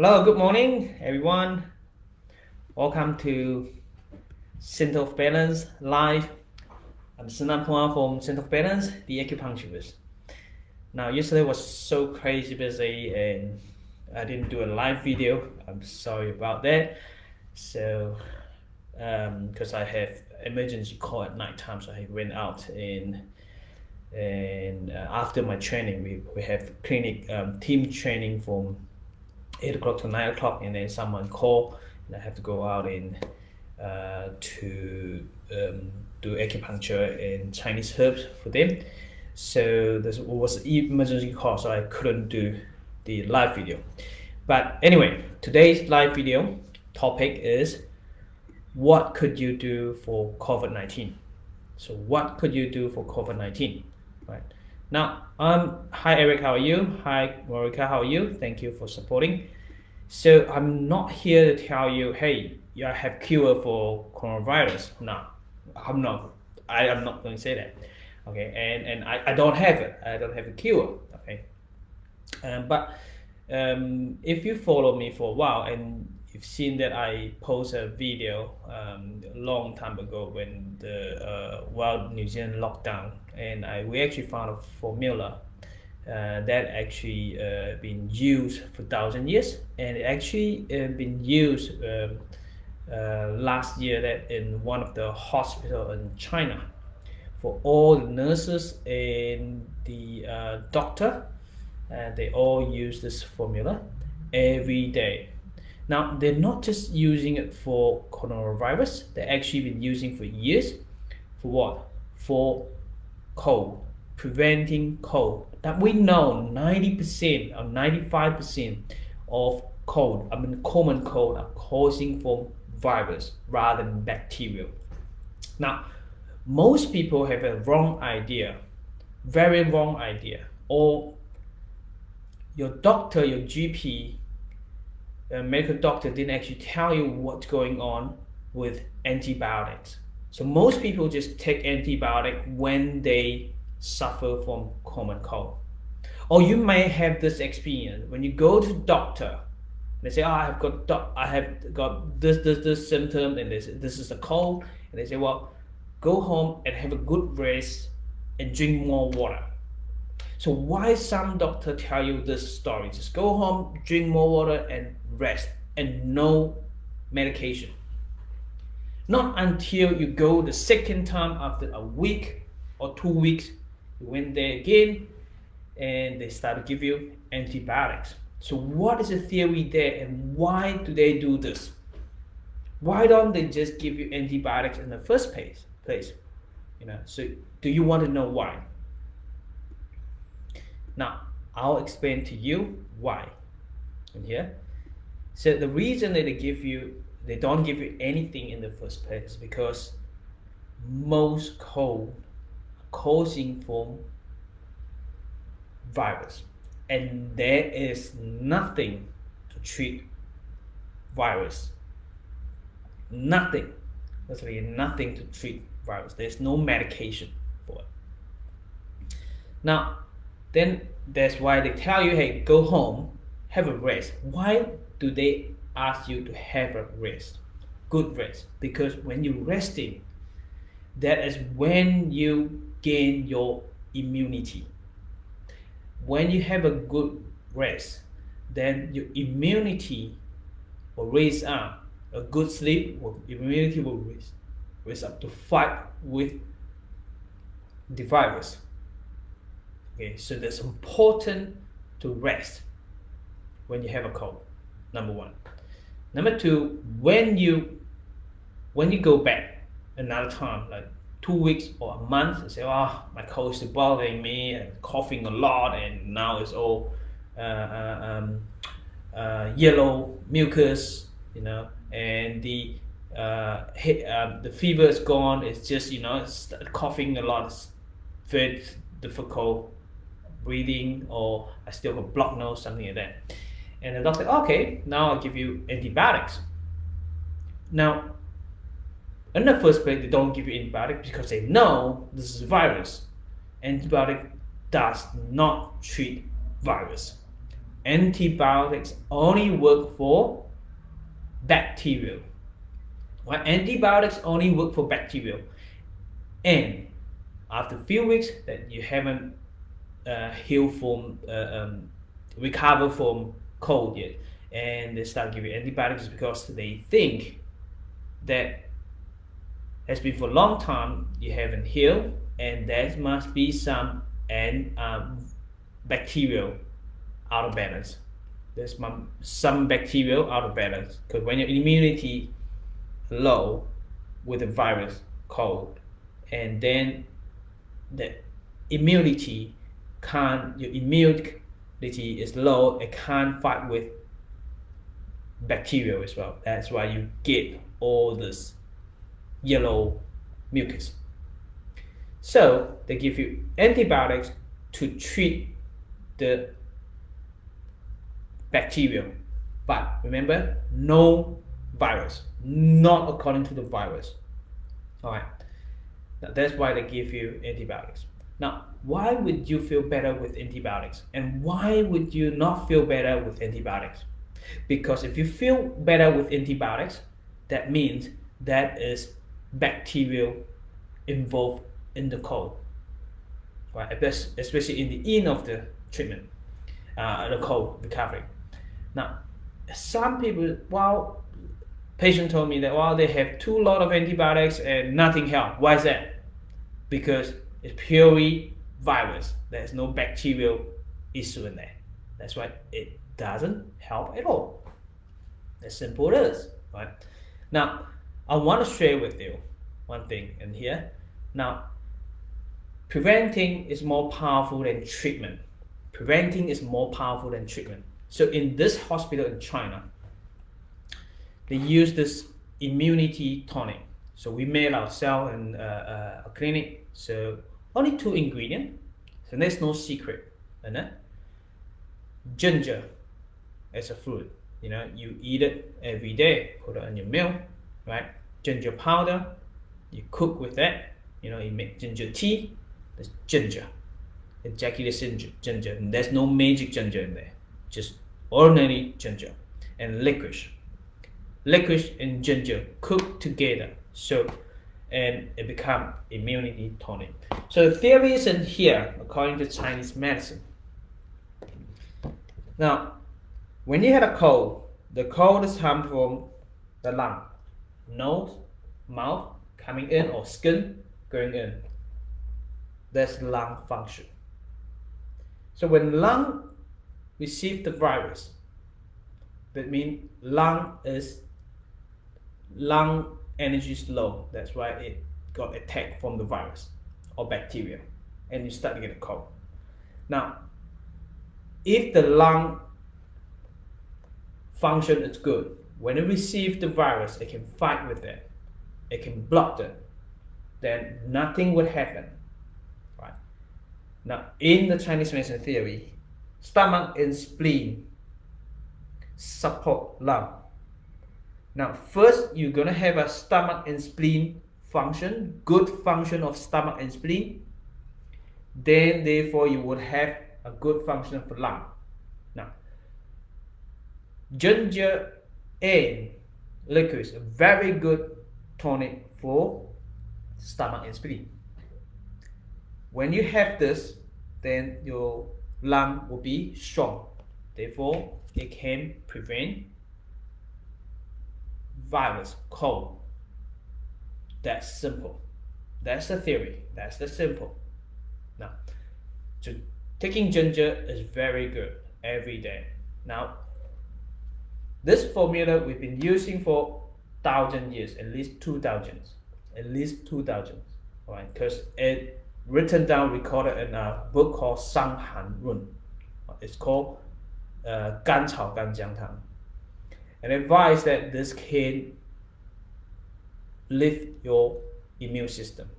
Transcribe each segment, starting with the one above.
Hello, good morning, everyone. Welcome to Center of Balance Live. I'm Sunapua from Center of Balance, the acupuncturist. Now, yesterday was so crazy busy and I didn't do a live video. I'm sorry about that. So, because I have emergency call at night time, so I went out and after my training, we have clinic team training from 8 o'clock to 9 o'clock, and then someone called and I have to go out and to do acupuncture and Chinese herbs for them. So this was emergency call, so I couldn't do the live video. But anyway, today's live video topic is what could you do for COVID-19? So what could you do for COVID-19? Right now, hi Eric, how are you? Hi Marika, how are you? Thank you for supporting. So I'm not here to tell you, hey, you have cure for coronavirus. No, I'm not. I am not going to say that. Okay, and I don't have it. I don't have a cure. Okay, but if you follow me for a while and you've seen that I post a video a long time ago when the New Zealand lockdown, and we actually found a formula that actually been used for 1,000 years, and it actually been used last year that in one of the hospital in China for all the nurses and the doctor. They all use this formula every day. Now, they're not just using it for coronavirus, they've actually been using for years. For what? For cold, preventing cold. That we know 90% or 95% of cold, common cold, are causing from virus rather than bacterial. Now, most people have a wrong idea, very wrong idea, or your doctor, your GP, medical doctor didn't actually tell you what's going on with antibiotics. So most people just take antibiotic when they suffer from common cold. Or you may have this experience when you go to doctor, they say, I have got this symptom, and this is a cold, and they say, well, go home and have a good rest and drink more water. So why some doctor tell you this story? Just go home, drink more water and rest, and no medication. Not until you go the second time after a week or 2 weeks, you went there again and they start to give you antibiotics. So what is the theory there, and why do they do this? Why don't they just give you antibiotics in the first place? So do you want to know why? Now, I'll explain to you why. In here, so the reason that they don't give you anything in the first place is because most cold causing from virus, and there is nothing to treat virus. Nothing. There's really nothing to treat virus. There's no medication for it. Now, then that's why they tell you, hey, go home, have a rest. Why do they ask you to have a rest? Good rest. Because when you're resting, that is when you gain your immunity. When you have a good rest, then your immunity will raise up. A good sleep, immunity will raise up to fight with the virus. Okay, so that's important to rest when you have a cold. Number one. Number two, when you go back another time, like 2 weeks or a month, and say, oh, my cold is bothering me, and coughing a lot, and now it's all yellow mucus, and the fever is gone. It's just it's coughing a lot. It's very difficult breathing, or I still have a blocked nose, something like that. And the doctor, okay, now I'll give you antibiotics. Now, in the first place, they don't give you antibiotics because they know this is a virus. Antibiotic does not treat virus. antibiotics only work for bacterial. Right? Antibiotics only work for bacterial, and after a few weeks that you haven't healed from recover from cold yet, and they start giving antibiotics because they think that has been for a long time you haven't healed, and there must be some bacterial out of balance. There's some bacterial out of balance, because when your immunity low with a virus cold, and then the immunity your immunity is low, it can't fight with bacteria as well. That's why you get all this yellow mucus. So they give you antibiotics to treat the bacteria, but remember, no virus, not according to the virus. All right, now that's why they give you antibiotics. Now, why would you feel better with antibiotics, and why would you not feel better with antibiotics? Because if you feel better with antibiotics, that means that is bacterial involved in the cold, right? Especially in the end of the treatment, the cold recovery. Now, some people, patient told me that they have too lot of antibiotics and nothing helped. Why is that? Because it's purely virus. There's no bacterial issue in there. That's why it doesn't help at all. As simple it is, right? Now, I want to share with you one thing in here. Now, preventing is more powerful than treatment. Preventing is more powerful than treatment. So in this hospital in China, they use this immunity tonic. So we made ourselves in a clinic. So only 2 ingredients. So there's no secret in it. Ginger as a fruit. You eat it every day. Put it in your meal, right? Ginger powder. You cook with that. You make ginger tea. There's ginger. Exactly the same ginger. And there's no magic ginger in there. Just ordinary ginger. And licorice. Licorice and ginger cooked together. And it becomes immunity tonic. So the theory is in here, according to Chinese medicine. Now, when you had a cold, the cold is come from the lung, nose, mouth coming in, or skin going in. That's lung function. So when lung receive the virus, that means lung energy is low. That's why it got attacked from the virus or bacteria, and you start to get a cold. Now, if the lung function is good, when it receives the virus, it can fight with it, it can block it, then nothing would happen, right? Now, in the Chinese medicine theory, stomach and spleen support lung. Now, first you're gonna have a stomach and spleen function, good function of stomach and spleen. Then, therefore, you would have a good function of the lung. Now, ginger and licorice, a very good tonic for stomach and spleen. When you have this, then your lung will be strong. Therefore, it can prevent virus, cold. That's simple. That's the theory. That's the simple. Now, so taking ginger is very good every day. Now, this formula we've been using for 1,000 years, at least 2,000, right? Because it written down, recorded in a book called Sang Han Run. It's called 甘草干姜汤, and advise that this can lift your immune system.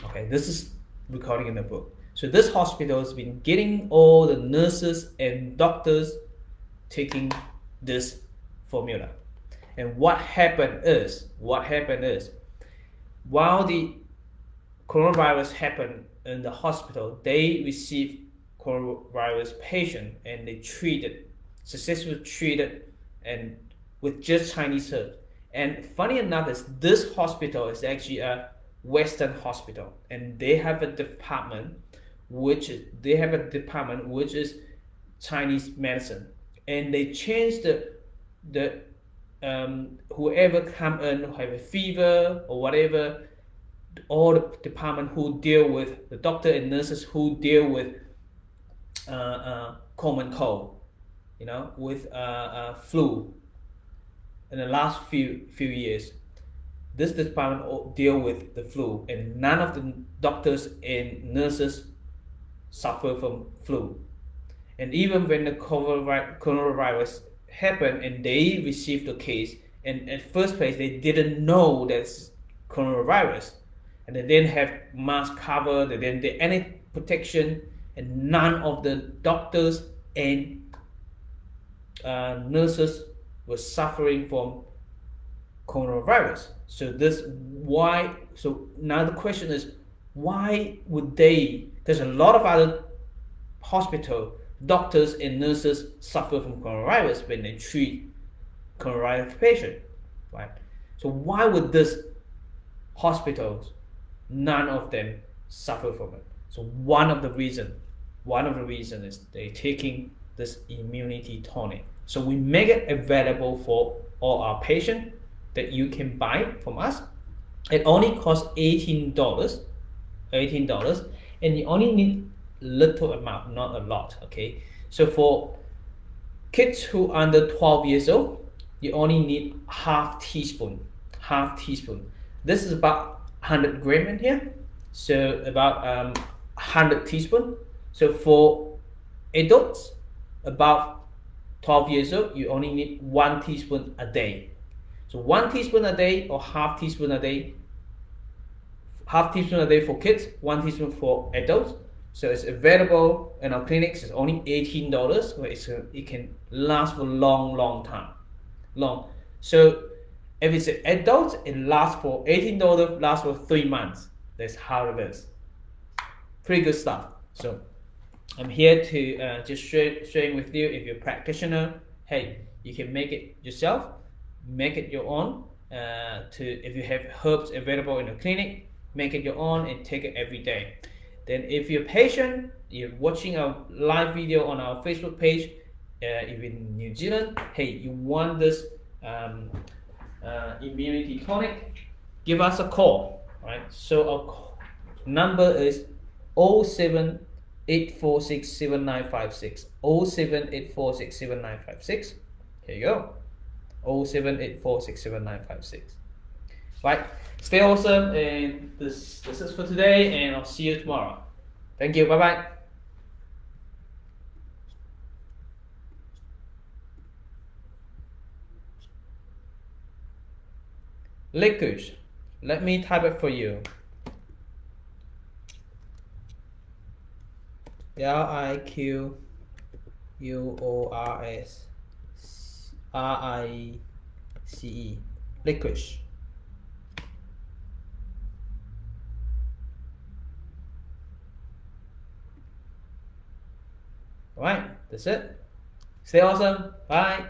Okay, this is recording in the book. So this hospital has been getting all the nurses and doctors taking this formula. And what happened is, while the coronavirus happened in the hospital, they received coronavirus patient, and they successfully treated, and with just Chinese herbs. And funny enough, is this hospital is actually a Western hospital, and they have a department which is Chinese medicine, and they changed the whoever come in who have a fever or whatever, all the department who deal with the doctor and nurses who deal with common cold, with flu. In the last few years, this department deal with the flu, and none of the doctors and nurses suffer from flu. And even when the coronavirus happened and they received the case, and at first place they didn't know that's coronavirus, and they didn't have mask cover, they didn't have any protection, and none of the doctors and nurses were suffering from coronavirus. So now the question is, why would they? There's a lot of other hospital doctors and nurses suffer from coronavirus when they treat coronavirus patient, right? So why would this hospitals, none of them suffer from it? So one of the reason is they're taking this immunity tonic. So we make it available for all our patients that you can buy from us. It only costs $18, and you only need little amount, not a lot. Okay, so for kids who are under 12 years old, you only need half teaspoon. This is about 100 gram in here, so about 100 teaspoon. So for adults about 12 years old, you only need 1 teaspoon a day. So 1 teaspoon a day or half teaspoon a day. Half teaspoon a day for kids, 1 teaspoon for adults. So it's available in our clinics. It's only $18. It can last for long time. So if it's an adult, it lasts for $18, lasts for 3 months. That's how it is. Pretty good stuff. So I'm here to just sharing with you. If you're a practitioner, hey, you can make it yourself, make it your own. If you have herbs available in the clinic, make it your own and take it every day. Then if you're a patient, you're watching our live video on our Facebook page, if you're in New Zealand, hey, you want this immunity tonic, give us a call, right? So our number is 078467956, 078467956. Here you go, 078467956. Right, stay awesome, and this is for today, and I'll see you tomorrow. Thank you, bye bye. Licorice, let me type it for you. LIQUORSRICE, licorice. Alright, that's it. Stay awesome. Bye.